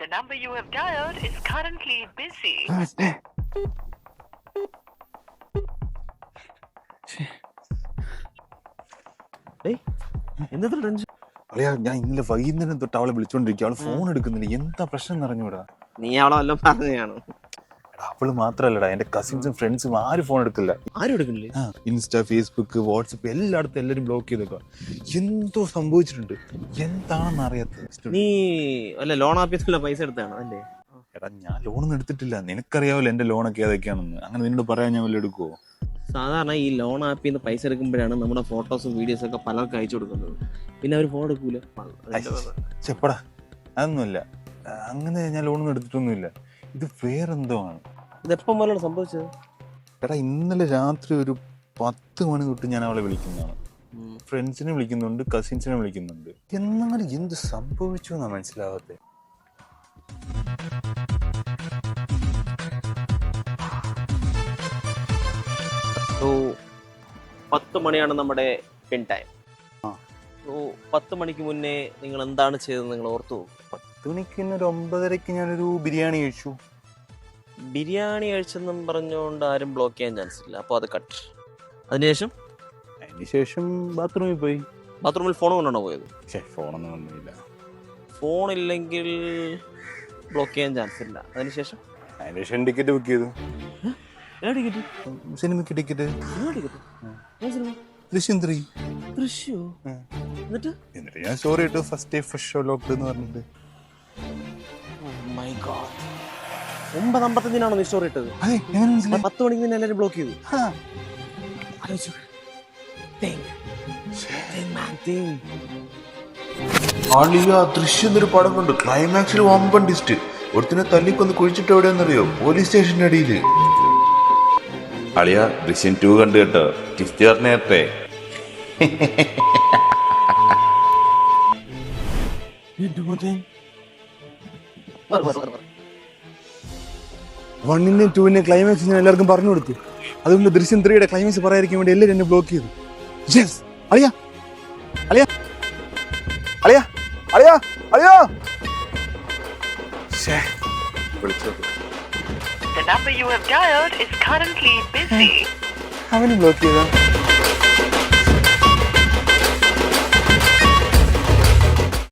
The number you have dialed is currently busy. അളിയാ, ഞാൻ ഇന്നലെ വൈകുന്നേരം തൊട്ട് അവളെ വിളിച്ചോണ്ടിരിക്കുക. അവള് ഫോൺ എടുക്കുന്നില്ല. എന്താ പ്രശ്നം അറിഞ്ഞൂടാ. നീ അവളെ വല്ലതും പറഞ്ഞാണ്? അവള് മാത്രല്ലടാ, എന്റെ കസിൻസും ഫ്രണ്ട്സും ആരും ഫോൺ എടുക്കില്ല. ആരും എടുക്കുന്നില്ലേ? ഇൻസ്റ്റ, ഫേസ്ബുക്ക്, വാട്സപ്പ് എല്ലായിടത്തും എല്ലാരും ബ്ലോക്ക് ചെയ്തേക്കുക. എന്തോ സംഭവിച്ചിട്ടുണ്ട്. എന്താണെന്ന് അറിയാത്തത്. നീ അല്ല ലോൺ ആപ്പിയത്തിലുള്ള പൈസ എടുത്താണ് അല്ലേ? എടാ, ഞാൻ ലോണൊന്നും എടുത്തിട്ടില്ല. നിനക്കറിയാവല്ലോ എന്റെ ലോണൊക്കെ ഏതൊക്കെയാണെന്ന്. അങ്ങനെ നിന്നോട് പറയാൻ ഞാൻ വല്ല എടുക്കുവോ? സാധാരണ ഈ ലോൺ ആപ്പിൽ നിന്ന് പൈസ എടുക്കുമ്പോഴാണ് നമ്മുടെ ഫോട്ടോസും വീഡിയോസും ഒക്കെ പലർക്ക് അയച്ചു കൊടുക്കുന്നത്. പിന്നെ അവർ ഫോൺ എടുക്കൂല. ചെപ്പടാ, അതൊന്നുമില്ല. അങ്ങനെ ഞാൻ ലോണൊന്നും എടുത്തിട്ടൊന്നുമില്ല. ഇത് വേറെന്തോ ആണ്. ഇതെപ്പം പോലെയാണ് സംഭവിച്ചത്? എടാ, ഇന്നലെ രാത്രി ഒരു 10 മണി തൊട്ട് ഞാൻ അവളെ വിളിക്കുന്നതാണ്. ഫ്രണ്ട്സിനെ വിളിക്കുന്നുണ്ട്, കസിൻസിനെ വിളിക്കുന്നുണ്ട്. എന്നാലും എന്ത് സംഭവിച്ചു എന്നാ മനസ്സിലാവാത്തെ. സോ 10 മണിയാണ് നമ്മുടെ പിൻ ടൈം. സോ 10 മണിക്ക് മുന്നേ നിങ്ങൾ എന്താണ് ചെയ്തത് നിങ്ങൾ ഓർത്തു? 10 മണിക്ക് ഒരു 9:30 ഞാനൊരു ബിരിയാണി കഴിച്ചു. ബിരിയാണി കഴിച്ചെന്നും പറഞ്ഞുകൊണ്ട് ആരും ബ്ലോക്ക് ചെയ്യാൻ ചാൻസ് ഇല്ല. അപ്പോൾ അത് കട്ട്. അതിനുശേഷം ബാത്റൂമിൽ പോയി. ബാത്റൂമിൽ ഫോൺ കൊണ്ടാണോ പോയത്? ഫോണൊന്നും ഒന്നുമില്ല. ഫോണില്ലെങ്കിൽ ബ്ലോക്ക് ചെയ്യാൻ ചാൻസ് ഇല്ല. അതിനുശേഷം ടിക്കറ്റ് ബുക്ക് ചെയ്തു. ടിക്കറ്റ്? സിനിമയ്ക്ക് ടിക്കറ്റ്. ദൃശ്യം 3. ദൃശ്യോ? എന്നിട്ട് ഞാൻ സ്റ്റോറി ഇട്ടു, first day first show locked എന്ന് പറഞ്ഞിട്ട്. 9:55 നീ സ്റ്റോറി ഇട്ടത്? 10 മണിക്ക് തന്നെ എല്ലാവരും ബ്ലോക്ക് ചെയ്തു. ദൃശ്യം ഒരു പടം കണ്ടു. ക്ലൈമാക്സിൽ വമ്പൻ ടിസ്റ്റ്. ഒരുത്തിനെ തല്ലിക്കൊന്ന് കുഴിച്ചിട്ട് എവിടെയെന്നറിയോ? പോലീസ് സ്റ്റേഷന്റെ അടിയില്. അളിയ ദൃശ്യം 2 കണ്ടു കേട്ടോ. ടിസ്റ്റ് പറഞ്ഞേ. വണ്ണിന്റെയും 2ന്റെയും ക്ലൈമാക്സ് ഞാൻ എല്ലാവർക്കും പറഞ്ഞു കൊടുത്തു. അതുകൊണ്ട് ദൃശ്യം 3യുടെ ക്ലൈമാക്സ് പറയാതിരിക്കാൻ വേണ്ടി എല്ലാവരും എന്നെ ബ്ലോക്ക് ചെയ്തു. അളിയാ അളിയാ അളിയാ അളിയാ അളിയാ വിളിച്ചോ. The number you have dialed is currently busy. അവന് ബ്ലോക്ക് ചെയ്താ